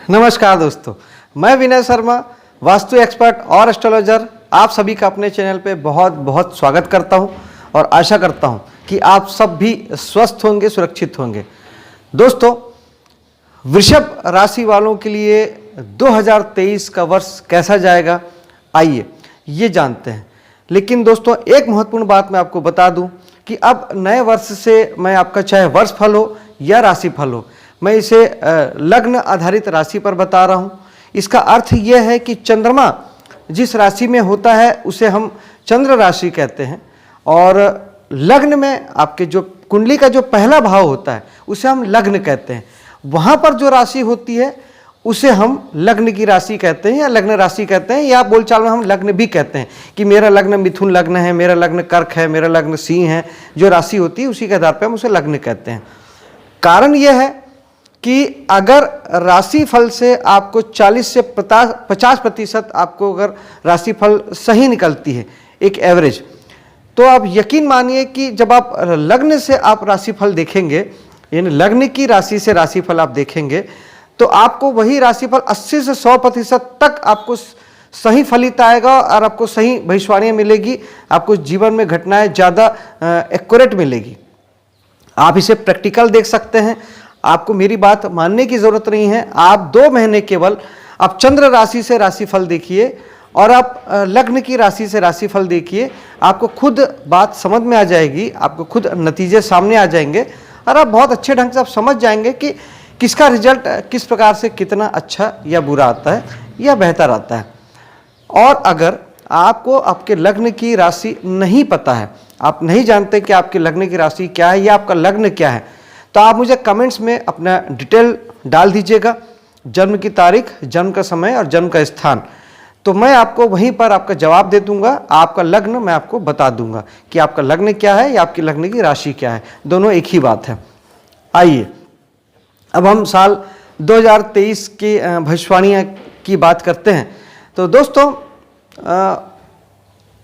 नमस्कार दोस्तों, मैं विनय शर्मा, वास्तु एक्सपर्ट और एस्ट्रोलॉजर, आप सभी का अपने चैनल पे बहुत बहुत स्वागत करता हूं और आशा करता हूं कि आप सब भी स्वस्थ होंगे, सुरक्षित होंगे। दोस्तों, वृषभ राशि वालों के लिए 2023 का वर्ष कैसा जाएगा, आइए ये जानते हैं। लेकिन दोस्तों, एक महत्वपूर्ण बात मैं आपको बता दूं कि अब नए वर्ष से मैं आपका चाहे वर्ष फल हो या राशि फल हो, मैं इसे लग्न आधारित राशि पर बता रहा हूं। इसका अर्थ यह है कि चंद्रमा जिस राशि में होता है उसे हम चंद्र राशि कहते हैं, और लग्न में आपके जो कुंडली का जो पहला भाव होता है उसे हम लग्न कहते हैं। वहां पर जो राशि होती है उसे हम लग्न की राशि कहते हैं या लग्न राशि कहते हैं, या बोलचाल में हम लग्न भी कहते हैं कि मेरा लग्न मिथुन लग्न है, मेरा लग्न कर्क है, मेरा लग्न सिंह है। जो राशि होती है उसी के आधार पर हम उसे लग्न कहते हैं। कारण यह है कि अगर राशि फल से आपको 40 से 50% आपको अगर राशि फल सही निकलती है, एक एवरेज, तो आप यकीन मानिए कि जब आप लग्न से आप राशि फल देखेंगे, यानी लग्न की राशि से राशि फल आप देखेंगे, तो आपको वही राशि फल 80 से 100% तक आपको सही फलित आएगा और आपको सही भविष्यवाणियां मिलेगी। आपको जीवन में घटनाएं ज़्यादा एक्यूरेट मिलेगी। आप इसे प्रैक्टिकल देख सकते हैं। आपको मेरी बात मानने की जरूरत नहीं है। आप 2 महीने केवल आप चंद्र राशि से राशिफल देखिए और आप लग्न की राशि से राशिफल देखिए, आपको खुद बात समझ में आ जाएगी, आपको खुद नतीजे सामने आ जाएंगे और आप बहुत अच्छे ढंग से आप समझ जाएंगे कि किसका रिजल्ट किस प्रकार से कितना अच्छा या बुरा आता है या बेहतर आता है। और अगर आपको आपके लग्न की राशि नहीं पता है, आप नहीं जानते कि आपके लग्न की राशि क्या है या आपका लग्न क्या है, तो आप मुझे कमेंट्स में अपना डिटेल डाल दीजिएगा, जन्म की तारीख, जन्म का समय और जन्म का स्थान। तो मैं आपको वहीं पर आपका जवाब दे दूंगा। आपका लग्न मैं आपको बता दूंगा कि आपका लग्न क्या है या आपकी लग्न की राशि क्या है। दोनों एक ही बात है। आइए अब हम साल 2023 की भविष्यवाणियाँ की बात करते हैं। तो दोस्तों,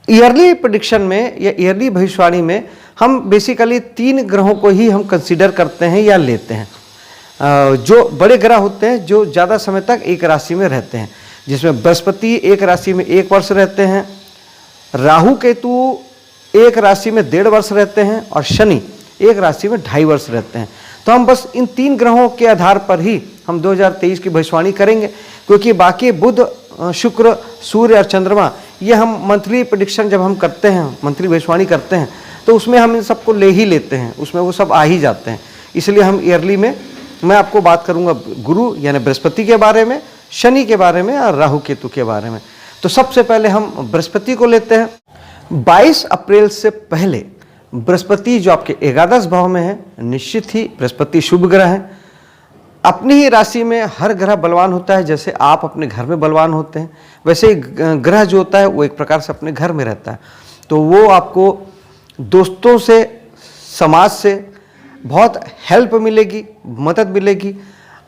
ईयरली प्रेडिक्शन में या ईयरली भविष्यवाणी में हम बेसिकली 3 ग्रहों को ही हम कंसीडर करते हैं या लेते हैं। जो बड़े ग्रह होते हैं जो ज़्यादा समय तक एक राशि में रहते हैं, जिसमें बृहस्पति एक राशि में 1 वर्ष रहते हैं, राहु केतु एक राशि में 1.5 वर्ष रहते हैं और शनि एक राशि में 2.5 वर्ष रहते हैं। तो हम बस इन 3 ग्रहों के आधार पर ही हम 2023 की भविष्यवाणी करेंगे, क्योंकि बाकी बुध, शुक्र, सूर्य और चंद्रमा, ये हम मंथली प्रेडिक्शन जब हम करते हैं, मंथली भविष्यवाणी करते हैं, तो उसमें हम इन सबको ले ही लेते हैं, उसमें वो सब आ ही जाते हैं। इसलिए हम ईयरली में मैं आपको बात करूंगा गुरु यानी बृहस्पति के बारे में, शनि के बारे में और राहु केतु के बारे में। तो सबसे पहले हम बृहस्पति को लेते हैं। 22 अप्रैल से पहले बृहस्पति जो आपके एकादश भाव में है, निश्चित ही बृहस्पति शुभ ग्रह है। अपनी ही राशि में हर ग्रह बलवान होता है। जैसे आप अपने घर में बलवान होते हैं, वैसे ही ग्रह जो होता है वो एक प्रकार से अपने घर में रहता है। तो वो आपको दोस्तों से, समाज से बहुत हेल्प मिलेगी, मदद मिलेगी,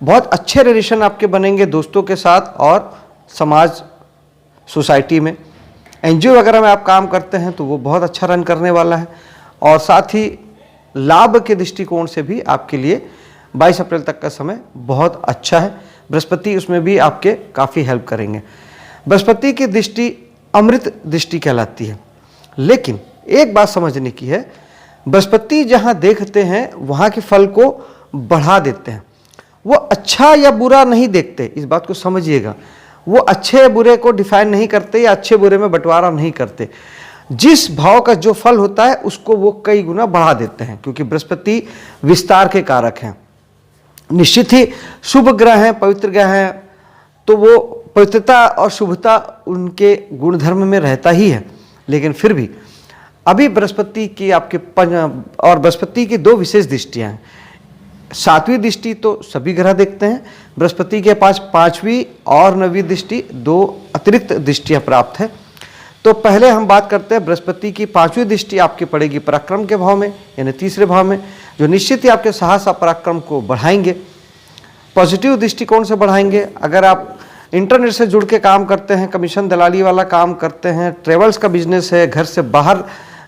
बहुत अच्छे रिलेशन आपके बनेंगे दोस्तों के साथ और समाज, सोसाइटी में। एनजीओ वगैरह में आप काम करते हैं तो वो बहुत अच्छा रन करने वाला है, और साथ ही लाभ के दृष्टिकोण से भी आपके लिए 22 अप्रैल तक का समय बहुत अच्छा है। बृहस्पति उसमें भी आपके काफ़ी हेल्प करेंगे। बृहस्पति की दृष्टि अमृत दृष्टि कहलाती है। लेकिन एक बात समझने की है, बृहस्पति जहाँ देखते हैं वहाँ के फल को बढ़ा देते हैं। वो अच्छा या बुरा नहीं देखते, इस बात को समझिएगा। वो अच्छे बुरे को डिफाइन नहीं करते या अच्छे बुरे में बंटवारा नहीं करते। जिस भाव का जो फल होता है उसको वो कई गुना बढ़ा देते हैं, क्योंकि बृहस्पति विस्तार के कारक हैं। निश्चित ही शुभ ग्रह हैं, पवित्र ग्रह हैं, तो वो पवित्रता और शुभता उनके गुणधर्म में रहता ही है। लेकिन फिर भी अभी बृहस्पति की आपके और बृहस्पति की 2 विशेष दृष्टियां हैं। 7वीं दृष्टि तो सभी ग्रह देखते हैं, बृहस्पति के पास 5वीं और 9वीं दृष्टि, 2 अतिरिक्त दृष्टियां प्राप्त है। तो पहले हम बात करते हैं बृहस्पति की 5वीं दृष्टि आपकी पड़ेगी पराक्रम के भाव में, यानी तीसरे भाव में, जो निश्चित ही आपके साहस और पराक्रम को बढ़ाएंगे, पॉजिटिव दृष्टिकोण से बढ़ाएंगे। अगर आप इंटरनेट से जुड़ के काम करते हैं, कमीशन दलाली वाला काम करते हैं, ट्रेवल्स का बिजनेस है, घर से बाहर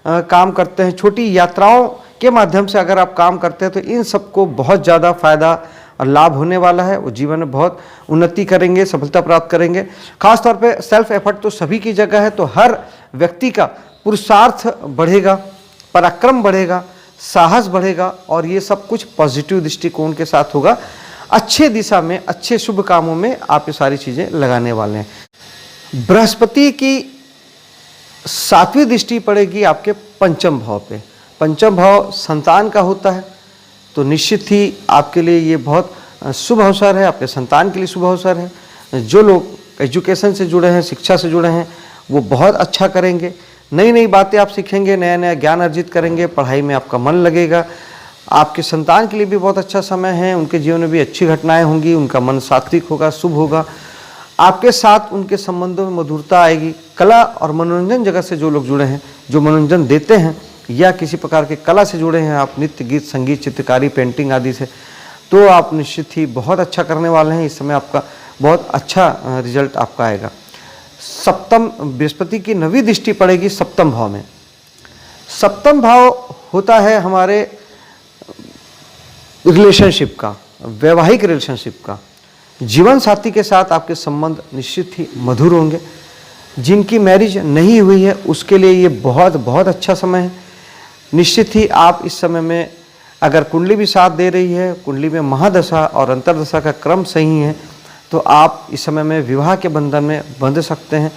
काम करते हैं, छोटी यात्राओं के माध्यम से अगर आप काम करते हैं, तो इन सबको बहुत ज़्यादा फायदा और लाभ होने वाला है। वो जीवन में बहुत उन्नति करेंगे, सफलता प्राप्त करेंगे। खास तौर पे सेल्फ एफर्ट तो सभी की जगह है, तो हर व्यक्ति का पुरुषार्थ बढ़ेगा, पराक्रम बढ़ेगा, साहस बढ़ेगा और ये सब कुछ पॉजिटिव दृष्टिकोण के साथ होगा। अच्छे दिशा में, अच्छे शुभ कामों में आप ये सारी चीज़ें लगाने वाले हैं। बृहस्पति की 7वीं दृष्टि पड़ेगी आपके पंचम भाव पे। पंचम भाव संतान का होता है, तो निश्चित ही आपके लिए ये बहुत शुभ अवसर है, आपके संतान के लिए शुभ अवसर है। जो लोग एजुकेशन से जुड़े हैं, शिक्षा से जुड़े हैं, वो बहुत अच्छा करेंगे। नई नई बातें आप सीखेंगे, नया नया ज्ञान अर्जित करेंगे, पढ़ाई में आपका मन लगेगा। आपके संतान के लिए भी बहुत अच्छा समय है, उनके जीवन में भी अच्छी घटनाएं होंगी, उनका मन सात्विक होगा, शुभ होगा। आपके साथ उनके संबंधों में मधुरता आएगी। कला और मनोरंजन जगत से जो लोग जुड़े हैं, जो मनोरंजन देते हैं या किसी प्रकार के कला से जुड़े हैं, आप नृत्य, गीत, संगीत, चित्रकारी, पेंटिंग आदि से, तो आप निश्चित ही बहुत अच्छा करने वाले हैं। इस समय आपका बहुत अच्छा रिजल्ट आपका आएगा। सप्तम, बृहस्पति की 9वीं दृष्टि पड़ेगी सप्तम भाव में। सप्तम भाव होता है हमारे रिलेशनशिप का, वैवाहिक रिलेशनशिप का। जीवन साथी के साथ आपके संबंध निश्चित ही मधुर होंगे। जिनकी मैरिज नहीं हुई है उसके लिए ये बहुत बहुत अच्छा समय है। निश्चित ही आप इस समय में, अगर कुंडली भी साथ दे रही है, कुंडली में महादशा और अंतरदशा का क्रम सही है, तो आप इस समय में विवाह के बंधन में बंध सकते हैं।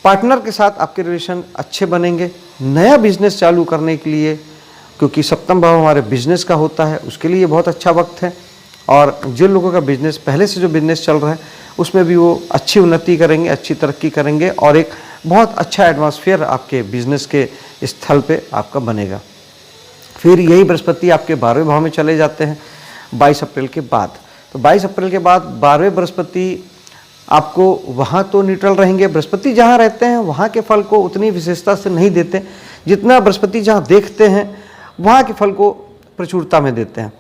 पार्टनर के साथ आपके रिलेशन अच्छे बनेंगे। नया बिजनेस चालू करने के लिए, क्योंकि सप्तम भाव हमारे बिजनेस का होता है, उसके लिए बहुत अच्छा वक्त है। और जिन लोगों का बिजनेस, पहले से जो बिजनेस चल रहा है, उसमें भी वो अच्छी उन्नति करेंगे, अच्छी तरक्की करेंगे और एक बहुत अच्छा एटमॉस्फेयर आपके बिजनेस के स्थल पे आपका बनेगा। फिर यही बृहस्पति आपके 12वें भाव में चले जाते हैं 22 अप्रैल के बाद। तो 22 अप्रैल के बाद 12वें बृहस्पति आपको, वहाँ तो न्यूट्रल रहेंगे। बृहस्पति जहाँ रहते हैं वहाँ के फल को उतनी विशेषता से नहीं देते जितना बृहस्पति जहाँ देखते हैं वहाँ के फल को प्रचुरता में देते हैं।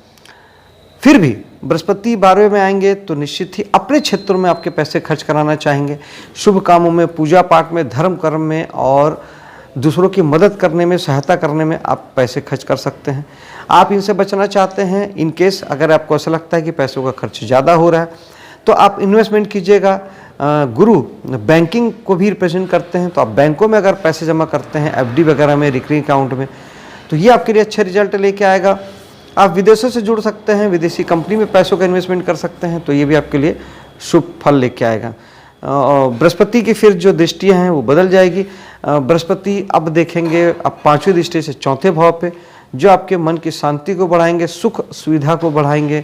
फिर भी बृहस्पति 12वें में आएंगे तो निश्चित ही अपने क्षेत्रों में आपके पैसे खर्च कराना चाहेंगे। शुभ कामों में, पूजा पाठ में, धर्म कर्म में और दूसरों की मदद करने में, सहायता करने में आप पैसे खर्च कर सकते हैं। आप इनसे बचना चाहते हैं, इन केस अगर आपको ऐसा लगता है कि पैसों का खर्च ज़्यादा हो रहा है, तो आप इन्वेस्टमेंट कीजिएगा। गुरु बैंकिंग को भी रिप्रेजेंट करते हैं, तो आप बैंकों में अगर पैसे जमा करते हैं, एफडी वगैरह में, रिकरिंग अकाउंट में, तो ये आपके लिए अच्छे रिजल्ट लेके आएगा। आप विदेशों से जुड़ सकते हैं, विदेशी कंपनी में पैसों का इन्वेस्टमेंट कर सकते हैं, तो ये भी आपके लिए शुभ फल लेके आएगा। बृहस्पति की फिर जो दृष्टियाँ हैं वो बदल जाएगी। बृहस्पति अब देखेंगे अब 5वीं दृष्टि से 4थे भाव पे, जो आपके मन की शांति को बढ़ाएंगे, सुख सुविधा को बढ़ाएंगे।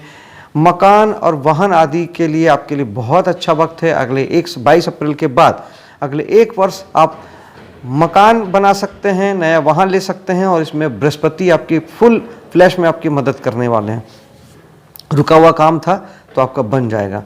मकान और वाहन आदि के लिए आपके लिए बहुत अच्छा वक्त है। अगले 22 अप्रैल के बाद अगले 1 वर्ष आप मकान बना सकते हैं, नया वाहन ले सकते हैं और इसमें बृहस्पति आपकी फुल फ्लैश में आपकी मदद करने वाले हैं। रुका हुआ काम था तो आपका बन जाएगा।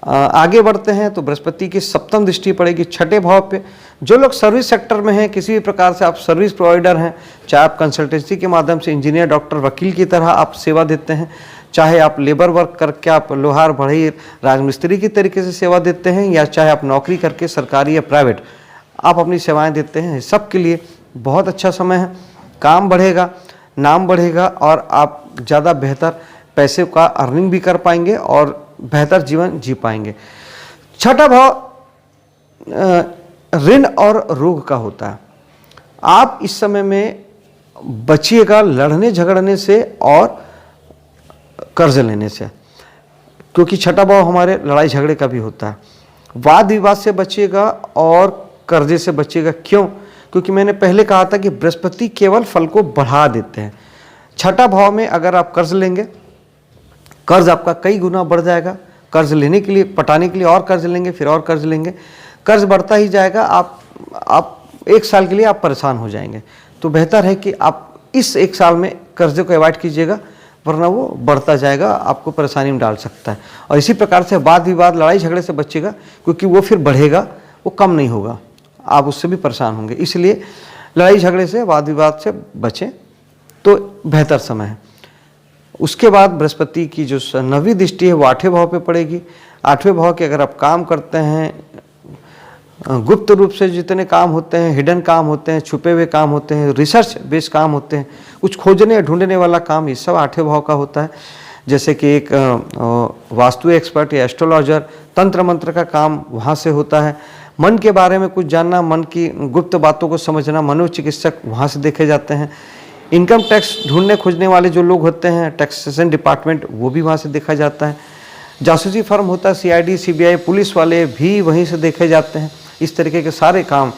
आगे बढ़ते हैं तो बृहस्पति की 7वीं दृष्टि पड़ेगी 6ठे भाव पे। जो लोग सर्विस सेक्टर में हैं, किसी भी प्रकार से आप सर्विस प्रोवाइडर हैं, चाहे आप कंसल्टेंसी के माध्यम से इंजीनियर, डॉक्टर, वकील की तरह आप सेवा देते हैं, चाहे आप लेबर वर्क करके आप लोहार, बढ़ई, राजमिस्त्री की तरीके से सेवा देते हैं, या चाहे आप नौकरी करके सरकारी या प्राइवेट आप अपनी सेवाएं देते हैं, सबके लिए बहुत अच्छा समय है। काम बढ़ेगा, नाम बढ़ेगा और आप ज़्यादा बेहतर पैसे का अर्निंग भी कर पाएंगे और बेहतर जीवन जी पाएंगे। 6ठा भाव ऋण और रोग का होता है। आप इस समय में बचिएगा लड़ने झगड़ने से और कर्ज लेने से, क्योंकि 6ठा भाव हमारे लड़ाई झगड़े का भी होता है। वाद विवाद से बचिएगा और कर्जे से बचिएगा। क्यों? क्योंकि मैंने पहले कहा था कि बृहस्पति केवल फल को बढ़ा देते हैं। 6ठा भाव में अगर आप कर्ज लेंगे, कर्ज आपका कई गुना बढ़ जाएगा। कर्ज लेने के लिए, पटाने के लिए और कर्ज लेंगे, फिर और कर्ज लेंगे, कर्ज बढ़ता ही जाएगा। आप 1 साल के लिए आप परेशान हो जाएंगे। तो बेहतर है कि आप इस 1 साल में कर्जे को अवॉइड कीजिएगा, वरना वो बढ़ता जाएगा, आपको परेशानी में डाल सकता है। और इसी प्रकार से वाद विवाद, लड़ाई झगड़े से बचिएगा, क्योंकि वो फिर बढ़ेगा, वो कम नहीं होगा, आप उससे भी परेशान होंगे। इसलिए लड़ाई झगड़े से, वाद विवाद से बचें तो बेहतर समय है। उसके बाद बृहस्पति की जो 9वीं दृष्टि है वो 8वें भाव पे पड़ेगी। 8वें भाव के अगर आप काम करते हैं, गुप्त रूप से जितने काम होते हैं, हिडन काम होते हैं, छुपे हुए काम होते हैं, रिसर्च बेस्ड काम होते हैं, कुछ खोजने ढूंढने वाला काम, ये सब आठवें भाव का होता है। जैसे कि एक वास्तु एक्सपर्ट या एस्ट्रोलॉजर, तंत्र मंत्र का काम वहाँ से होता है। मन के बारे में कुछ जानना, मन की गुप्त बातों को समझना, मनोचिकित्सक वहाँ से देखे जाते हैं। इनकम टैक्स ढूंढने खोजने वाले जो लोग होते हैं, टैक्सेशन डिपार्टमेंट, वो भी वहाँ से देखा जाता है। जासूसी फर्म होता है, CID CBI, पुलिस वाले भी वहीं से देखे जाते हैं। इस तरीके के सारे काम,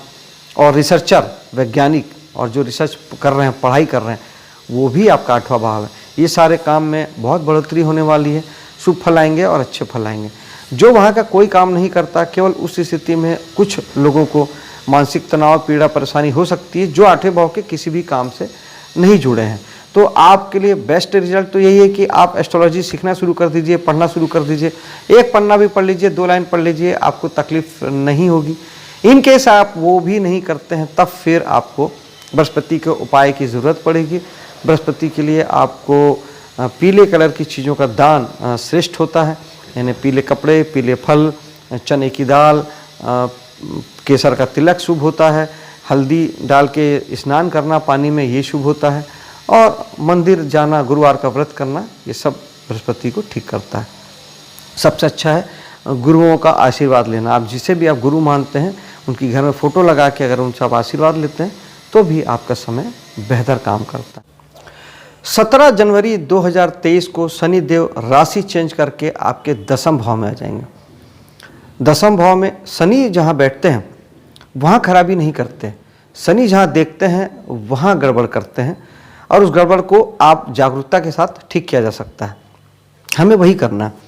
और रिसर्चर, वैज्ञानिक, और जो रिसर्च कर रहे हैं, पढ़ाई कर रहे हैं, वो भी आपका आठवां भाव है। ये सारे काम में बहुत बढ़ोतरी होने वाली है, शुभ फल आएंगे और अच्छे फल आएंगे। जो वहाँ का कोई काम नहीं करता, केवल उस स्थिति में कुछ लोगों को मानसिक तनाव, पीड़ा, परेशानी हो सकती है, जो आठवें भाव के किसी भी काम से नहीं जुड़े हैं। तो आपके लिए बेस्ट रिजल्ट तो यही है कि आप एस्ट्रोलॉजी सीखना शुरू कर दीजिए, पढ़ना शुरू कर दीजिए। एक पन्ना भी पढ़ लीजिए, 2 लाइन पढ़ लीजिए, आपको तकलीफ नहीं होगी। इन केस आप वो भी नहीं करते हैं, तब फिर आपको बृहस्पति के उपाय की ज़रूरत पड़ेगी। बृहस्पति के लिए आपको पीले कलर की चीज़ों का दान श्रेष्ठ होता है, यानी पीले कपड़े, पीले फल, चने की दाल, केसर का तिलक शुभ होता है। हल्दी डाल के स्नान करना पानी में, ये शुभ होता है। और मंदिर जाना, गुरुवार का व्रत करना, ये सब बृहस्पति को ठीक करता है। सबसे अच्छा है गुरुओं का आशीर्वाद लेना। आप जिसे भी आप गुरु मानते हैं, उनकी घर में फ़ोटो लगा के अगर उनसे आप आशीर्वाद लेते हैं, तो भी आपका समय बेहतर काम करता है। 17 जनवरी 2023 को शनि देव राशि चेंज करके आपके 10वें भाव में आ जाएंगे। 10वें भाव में शनि जहाँ बैठते हैं, वहाँ खराबी नहीं करते। शनि जहाँ देखते हैं, वहाँ गड़बड़ करते हैं, और उस गड़बड़ को आप जागरूकता के साथ ठीक किया जा सकता है। हमें वही करना है।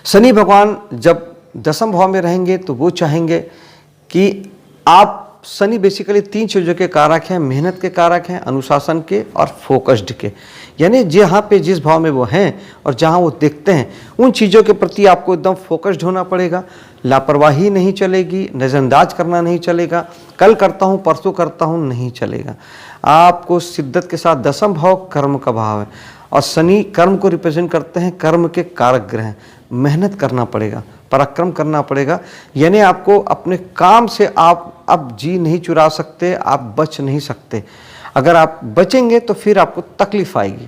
शनि भगवान जब 10वें भाव में रहेंगे, तो वो चाहेंगे कि आप, शनि बेसिकली 3 चीज़ों के कारक हैं, मेहनत के कारक हैं, अनुशासन के और फोकस्ड के। यानी जहाँ पे जिस भाव में वो हैं और जहाँ वो देखते हैं, उन चीज़ों के प्रति आपको एकदम फोकस्ड होना पड़ेगा। लापरवाही नहीं चलेगी, नज़रअंदाज करना नहीं चलेगा, कल करता हूँ परसों करता हूँ नहीं चलेगा। आपको शिद्दत के साथ, 10वें भाव कर्म का भाव है, और शनि कर्म को रिप्रेजेंट करते हैं, कर्म के कारक ग्रह हैं। मेहनत करना पड़ेगा, पराक्रम करना पड़ेगा। यानी आपको अपने काम से आप अब जी नहीं चुरा सकते, आप बच नहीं सकते। अगर आप बचेंगे तो फिर आपको तकलीफ आएगी।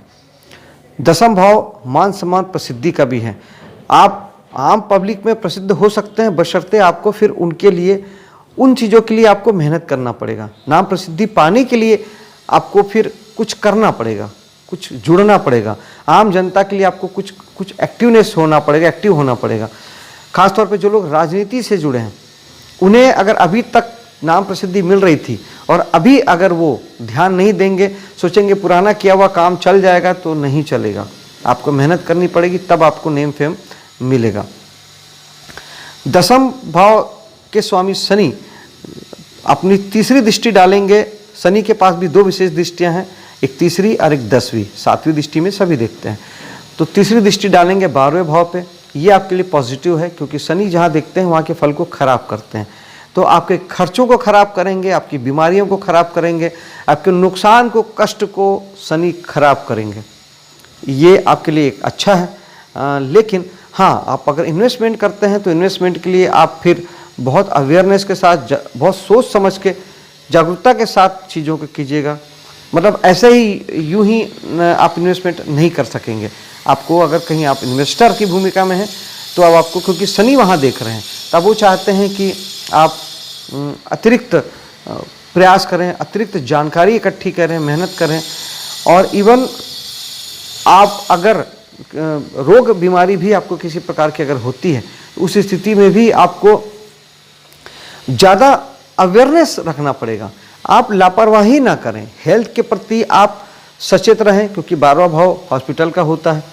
10वां भाव मान सम्मान प्रसिद्धि का भी है। आप आम पब्लिक में प्रसिद्ध हो सकते हैं, बशर्ते आपको फिर उनके लिए, उन चीज़ों के लिए आपको मेहनत करना पड़ेगा। नाम प्रसिद्धि पाने के लिए आपको फिर कुछ करना पड़ेगा, कुछ जुड़ना पड़ेगा। आम जनता के लिए आपको कुछ एक्टिवनेस होना पड़ेगा, एक्टिव होना पड़ेगा। खासतौर पे जो लोग राजनीति से जुड़े हैं, उन्हें अगर अभी तक नाम प्रसिद्धि मिल रही थी और अभी अगर वो ध्यान नहीं देंगे, सोचेंगे पुराना किया हुआ काम चल जाएगा, तो नहीं चलेगा। आपको मेहनत करनी पड़ेगी, तब आपको नेम फेम मिलेगा। 10वें भाव के स्वामी शनि अपनी तीसरी दृष्टि डालेंगे। शनि के पास भी 2 विशेष दृष्टियां हैं, एक तीसरी और एक 10वीं। 7वीं दृष्टि में सभी देखते हैं, तो तीसरी दृष्टि डालेंगे 12वें भाव पे। ये आपके लिए पॉजिटिव है, क्योंकि शनि जहाँ देखते हैं वहाँ के फल को खराब करते हैं। तो आपके खर्चों को खराब करेंगे, आपकी बीमारियों को खराब करेंगे, आपके नुकसान को, कष्ट को शनि खराब करेंगे। ये आपके लिए एक अच्छा है। लेकिन हाँ, आप अगर इन्वेस्टमेंट करते हैं, तो इन्वेस्टमेंट के लिए आप फिर बहुत अवेयरनेस के साथ, बहुत सोच समझ के, जागरूकता के साथ चीज़ों को कीजिएगा। मतलब ऐसे ही यूं ही आप इन्वेस्टमेंट नहीं कर सकेंगे। आपको अगर कहीं आप इन्वेस्टर की भूमिका में हैं, तो अब आपको, क्योंकि शनि वहाँ देख रहे हैं, तब वो चाहते हैं कि आप अतिरिक्त प्रयास करें, अतिरिक्त जानकारी इकट्ठी करें, मेहनत करें। और इवन आप अगर रोग बीमारी भी आपको किसी प्रकार की अगर होती है, तो उस स्थिति में भी आपको ज़्यादा अवेयरनेस रखना पड़ेगा। आप लापरवाही ना करें, हेल्थ के प्रति आप सचेत रहें, क्योंकि 12वां भाव हॉस्पिटल का होता है।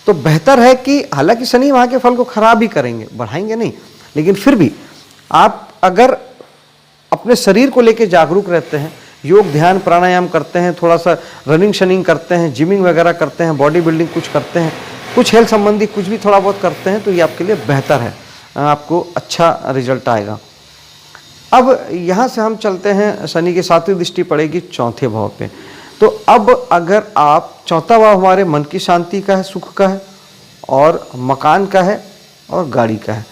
तो बेहतर है कि, हालांकि शनि वहाँ के फल को खराब ही करेंगे, बढ़ाएंगे नहीं, लेकिन फिर भी आप अगर अपने शरीर को लेकर जागरूक रहते हैं, योग ध्यान प्राणायाम करते हैं, थोड़ा सा रनिंग शनिंग करते हैं, जिमिंग वगैरह करते हैं, बॉडी बिल्डिंग कुछ करते हैं, कुछ हेल्थ संबंधी कुछ भी थोड़ा बहुत करते हैं, तो ये आपके लिए बेहतर है, आपको अच्छा रिजल्ट आएगा। अब यहाँ से हम चलते हैं, शनि की 7वीं दृष्टि पड़ेगी 4थे भाव पे। तो अब अगर आप, 4था भाव हमारे मन की शांति का है, सुख का है, और मकान का है, और गाड़ी का है।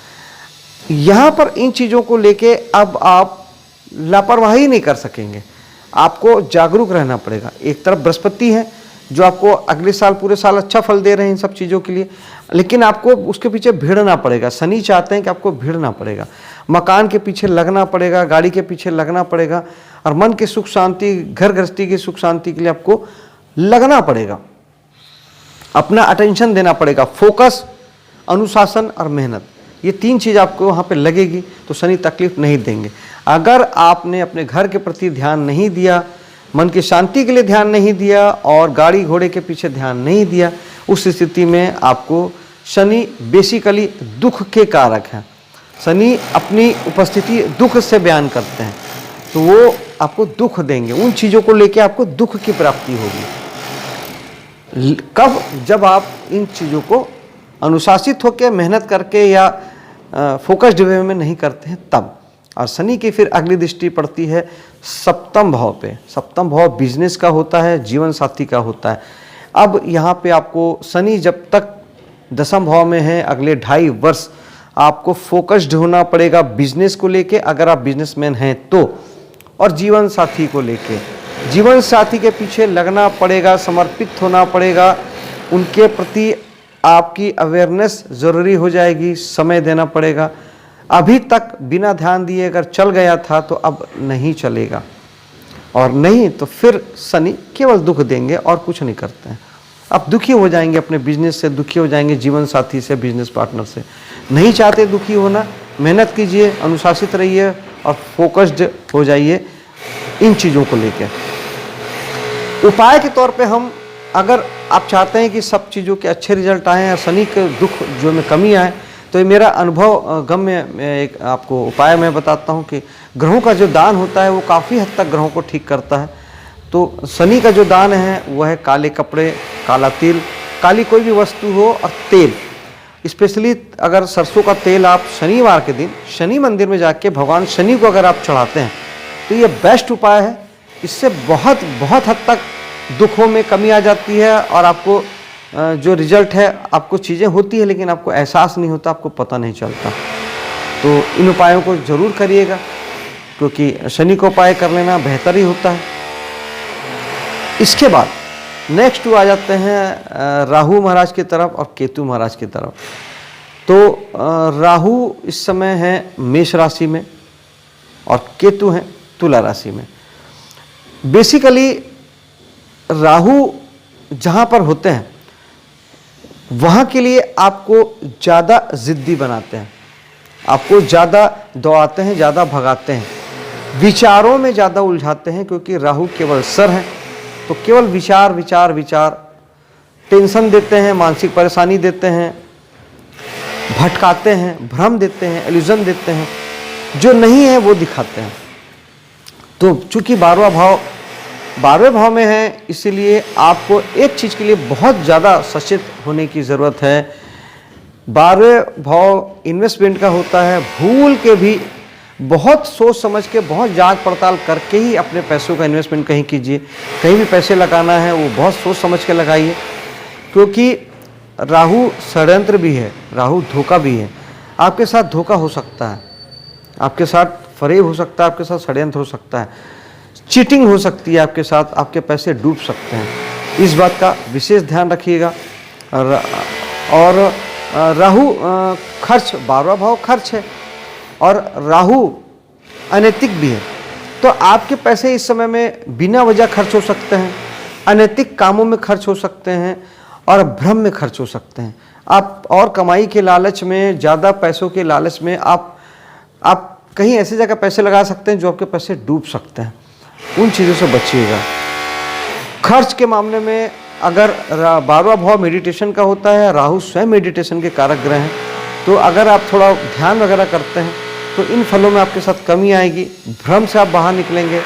यहाँ पर इन चीज़ों को लेके अब आप लापरवाही नहीं कर सकेंगे, आपको जागरूक रहना पड़ेगा। एक तरफ बृहस्पति है जो आपको अगले साल पूरे साल अच्छा फल दे रहे हैं इन सब चीज़ों के लिए, लेकिन आपको उसके पीछे भिड़ना पड़ेगा। शनि चाहते हैं कि आपको भिड़ना पड़ेगा, मकान के पीछे लगना पड़ेगा, गाड़ी के पीछे लगना पड़ेगा, और मन की सुख शांति, घर गृहस्थी की सुख शांति के लिए आपको लगना पड़ेगा, अपना अटेंशन देना पड़ेगा। फोकस, अनुशासन और मेहनत, ये तीन चीज़ आपको वहाँ पे लगेगी तो शनि तकलीफ नहीं देंगे। अगर आपने अपने घर के प्रति ध्यान नहीं दिया, मन की शांति के लिए ध्यान नहीं दिया और गाड़ी घोड़े के पीछे ध्यान नहीं दिया, उस स्थिति में आपको शनि बेसिकली दुख के कारक हैं। शनि अपनी उपस्थिति दुख से बयान करते हैं, तो वो आपको दुख देंगे, उन चीज़ों को लेके आपको दुख की प्राप्ति होगी। कब? जब आप इन चीज़ों को अनुशासित होकर मेहनत करके या फोकस्ड वे में नहीं करते हैं तब। और शनि की फिर अगली दृष्टि पड़ती है सप्तम भाव पे। सप्तम भाव बिजनेस का होता है, जीवन साथी का होता है। अब यहाँ पे आपको शनि जब तक दसम भाव में है, अगले 2.5 वर्ष आपको फोकस्ड होना पड़ेगा बिजनेस को लेके, अगर आप बिजनेसमैन हैं तो, और जीवन साथी को लेके। जीवन साथी के पीछे लगना पड़ेगा, समर्पित होना पड़ेगा, उनके प्रति आपकी अवेयरनेस ज़रूरी हो जाएगी, समय देना पड़ेगा। अभी तक बिना ध्यान दिए अगर चल गया था तो अब नहीं चलेगा, और नहीं तो फिर शनि केवल दुख देंगे और कुछ नहीं करते हैं। आप दुखी हो जाएंगे, अपने बिजनेस से दुखी हो जाएंगे, जीवन साथी से, बिजनेस पार्टनर से। नहीं चाहते दुखी होना, मेहनत कीजिए, अनुशासित रहिए और फोकस्ड हो जाइए इन चीज़ों को लेकर। उपाय के तौर पे हम, अगर आप चाहते हैं कि सब चीज़ों के अच्छे रिजल्ट आएँ और शनि के दुख जो में कमी आए, तो ये मेरा अनुभव गम्य एक आपको उपाय मैं बताता हूँ कि ग्रहों का जो दान होता है वो काफ़ी हद तक ग्रहों को ठीक करता है। तो शनि का जो दान है वह है काले कपड़े, काला तिल, काली कोई भी वस्तु हो, और तेल। स्पेशली अगर सरसों का तेल आप शनिवार के दिन शनि मंदिर में जाके भगवान शनि को अगर आप चढ़ाते हैं तो ये बेस्ट उपाय है। इससे बहुत बहुत हद तक दुखों में कमी आ जाती है, और आपको जो रिजल्ट है, आपको चीज़ें होती है लेकिन आपको एहसास नहीं होता, आपको पता नहीं चलता। तो इन उपायों को ज़रूर करिएगा, क्योंकि शनि को उपाय कर लेना बेहतर ही होता है। इसके बाद नेक्स्ट आ जाते हैं राहु महाराज की तरफ और केतु महाराज की तरफ। तो राहु इस समय है मेष राशि में और केतु हैं तुला राशि में। बेसिकली राहु जहाँ पर होते हैं वहाँ के लिए आपको ज़्यादा ज़िद्दी बनाते हैं, आपको ज़्यादा दौड़ाते हैं, ज़्यादा भगाते हैं, विचारों में ज़्यादा उलझाते हैं, क्योंकि राहु केवल सर है। तो केवल विचार विचार विचार, टेंशन देते हैं, मानसिक परेशानी देते हैं, भटकाते हैं, भ्रम देते हैं, इल्यूजन देते हैं, जो नहीं है वो दिखाते हैं। तो चूँकि 12वें भाव में है, इसीलिए आपको एक चीज़ के लिए बहुत ज़्यादा सचेत होने की ज़रूरत है। 12वें भाव इन्वेस्टमेंट का होता है। भूल के भी बहुत सोच समझ के, बहुत जांच पड़ताल करके ही अपने पैसों का इन्वेस्टमेंट कहीं कीजिए। कहीं भी पैसे लगाना है वो बहुत सोच समझ के लगाइए, क्योंकि राहु षड्यंत्र भी है, राहु धोखा भी है। आपके साथ धोखा हो सकता है, आपके साथ फरेब हो सकता है, आपके साथ षड्यंत्र हो सकता है, चीटिंग हो सकती है आपके साथ, आपके पैसे डूब सकते हैं। इस बात का विशेष ध्यान रखिएगा। और राहु खर्च, 12वां भाव खर्च है, और राहु अनैतिक भी है। तो आपके पैसे इस समय में बिना वजह खर्च हो सकते हैं, अनैतिक कामों में खर्च हो सकते हैं, और भ्रम में खर्च हो सकते हैं। आप और कमाई के लालच में, ज़्यादा पैसों के लालच में आप कहीं ऐसी जगह पैसे लगा सकते हैं जो आपके पैसे डूब सकते हैं। उन चीज़ों से बचिएगा। खर्च के मामले में अगर 12वां भाव मेडिटेशन का होता है, राहु स्वयं मेडिटेशन के कारक ग्रह हैं, तो अगर आप थोड़ा ध्यान वगैरह करते हैं तो इन फलों में आपके साथ कमी आएगी। भ्रम से आप बाहर निकलेंगे,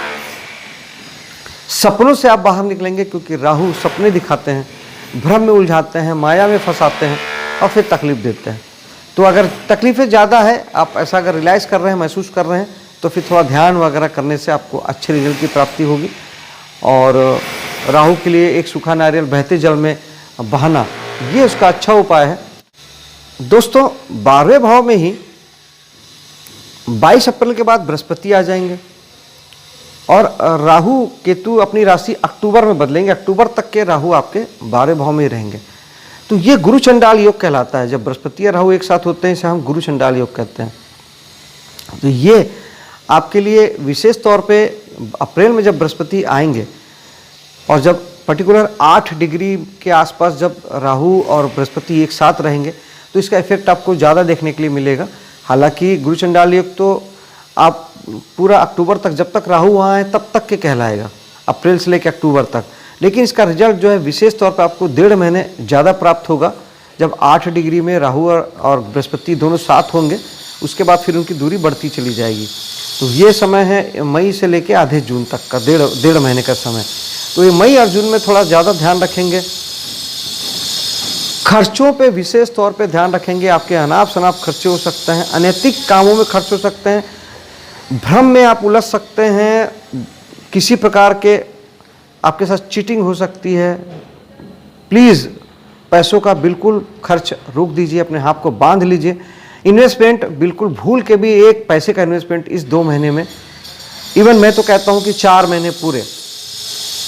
सपनों से आप बाहर निकलेंगे, क्योंकि राहु सपने दिखाते हैं, भ्रम में उलझाते हैं, माया में फंसाते हैं और फिर तकलीफ देते हैं। तो अगर तकलीफ़ें ज़्यादा है, आप ऐसा अगर रियलाइज़ कर रहे हैं, महसूस कर रहे हैं, तो फिर थोड़ा ध्यान वगैरह करने से आपको अच्छे रिजल्ट की प्राप्ति होगी। और राहु के लिए एक सूखा नारियल बहते जल में बहाना, ये उसका अच्छा उपाय है। दोस्तों, 12वें भाव में ही 22 अप्रैल के बाद बृहस्पति आ जाएंगे और राहु केतु अपनी राशि अक्टूबर में बदलेंगे। अक्टूबर तक के राहु आपके 12 भाव में रहेंगे। तो ये गुरु चंडाल योग कहलाता है। जब बृहस्पति और राहु एक साथ होते हैं इसे हम गुरु चंडाल योग कहते हैं। तो ये आपके लिए विशेष तौर पे अप्रैल में जब बृहस्पति आएंगे और जब पर्टिकुलर 8 डिग्री के आसपास जब राहु और बृहस्पति एक साथ रहेंगे तो इसका इफेक्ट आपको ज़्यादा देखने के लिए मिलेगा। हालांकि गुरु चंडाल योग तो आप पूरा अक्टूबर तक, जब तक राहु वहाँ है तब तक के कहलाएगा, अप्रैल से लेकर अक्टूबर तक। लेकिन इसका रिजल्ट जो है विशेष तौर पर आपको 1.5 महीने ज़्यादा प्राप्त होगा जब 8 डिग्री में राहु और बृहस्पति दोनों साथ होंगे। उसके बाद फिर उनकी दूरी बढ़ती चली जाएगी। तो ये समय है मई से लेकर आधे जून तक का, 1.5 महीने का समय। तो ये मई और जून में थोड़ा ज़्यादा ध्यान रखेंगे। खर्चों पे विशेष तौर पे ध्यान रखेंगे। आपके अनाप शनाप खर्चे हो सकते हैं, अनैतिक कामों में खर्च हो सकते हैं, भ्रम में आप उलझ सकते हैं, किसी प्रकार के आपके साथ चीटिंग हो सकती है। प्लीज़ पैसों का बिल्कुल खर्च रोक दीजिए, अपने हाथ को बांध लीजिए। इन्वेस्टमेंट बिल्कुल भूल के भी एक पैसे का इन्वेस्टमेंट इस 2 महीने में, इवन मैं तो कहता हूँ कि 4 महीने पूरे,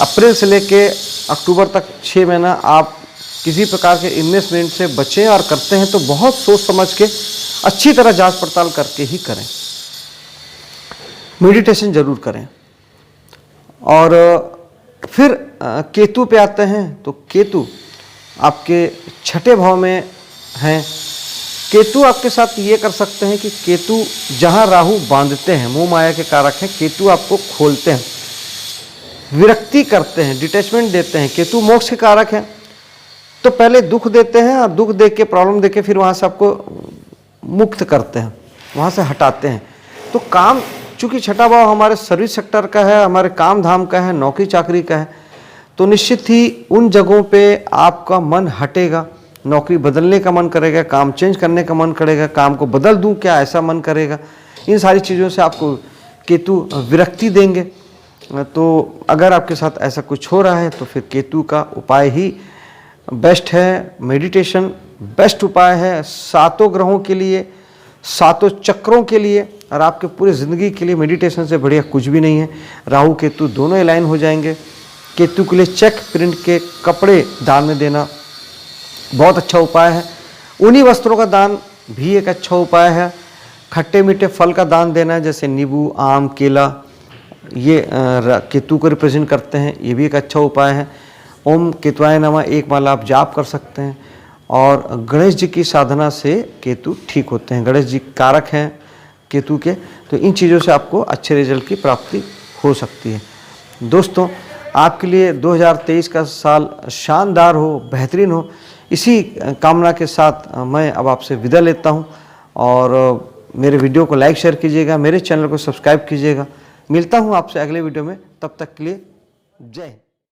अप्रैल से लेके अक्टूबर तक 6 महीना आप किसी प्रकार के इन्वेस्टमेंट से बचें और करते हैं तो बहुत सोच समझ के अच्छी तरह जांच पड़ताल करके ही करें। मेडिटेशन जरूर करें। और फिर केतु पे आते हैं। तो केतु आपके 6ठे भाव में हैं। केतु आपके साथ ये कर सकते हैं कि केतु जहाँ राहु बांधते हैं, मोह माया के कारक हैं, केतु आपको खोलते हैं, विरक्ति करते हैं, डिटैचमेंट देते हैं। केतु मोक्ष के कारक हैं। तो पहले दुख देते हैं और दुख देख के, प्रॉब्लम देख के फिर वहाँ से आपको मुक्त करते हैं, वहाँ से हटाते हैं। तो काम, चूँकि 6ठा भाव हमारे सर्विस सेक्टर का है, हमारे काम धाम का है, नौकरी चाकरी का है, तो निश्चित ही उन जगहों पे आपका मन हटेगा, नौकरी बदलने का मन करेगा, काम चेंज करने का मन करेगा, काम को बदल दूं क्या ऐसा मन करेगा। इन सारी चीज़ों से आपको केतु विरक्ति देंगे। तो अगर आपके साथ ऐसा कुछ हो रहा है तो फिर केतु का उपाय ही बेस्ट है। मेडिटेशन बेस्ट उपाय है 7 ग्रहों के लिए, 7 चक्रों के लिए, और आपके पूरे ज़िंदगी के लिए मेडिटेशन से बढ़िया कुछ भी नहीं है। राहु केतु दोनों अलाइन हो जाएंगे। केतु के लिए चेक प्रिंट के कपड़े दान में देना बहुत अच्छा उपाय है। ऊनी वस्त्रों का दान भी एक अच्छा उपाय है। खट्टे मीठे फल का दान देना है, जैसे नींबू, आम, केला, ये केतु को रिप्रेजेंट करते हैं, ये भी एक अच्छा उपाय है। ओम केतुआय नमः 1 माला आप जाप कर सकते हैं। और गणेश जी की साधना से केतु ठीक होते हैं। गणेश जी कारक हैं केतु के, तो इन चीज़ों से आपको अच्छे रिजल्ट की प्राप्ति हो सकती है। दोस्तों, आपके लिए 2023 का साल शानदार हो, बेहतरीन हो, इसी कामना के साथ मैं अब आपसे विदा लेता हूं। और मेरे वीडियो को लाइक शेयर कीजिएगा, मेरे चैनल को सब्सक्राइब कीजिएगा। मिलता हूं आपसे अगले वीडियो में, तब तक के लिए जय हिंद।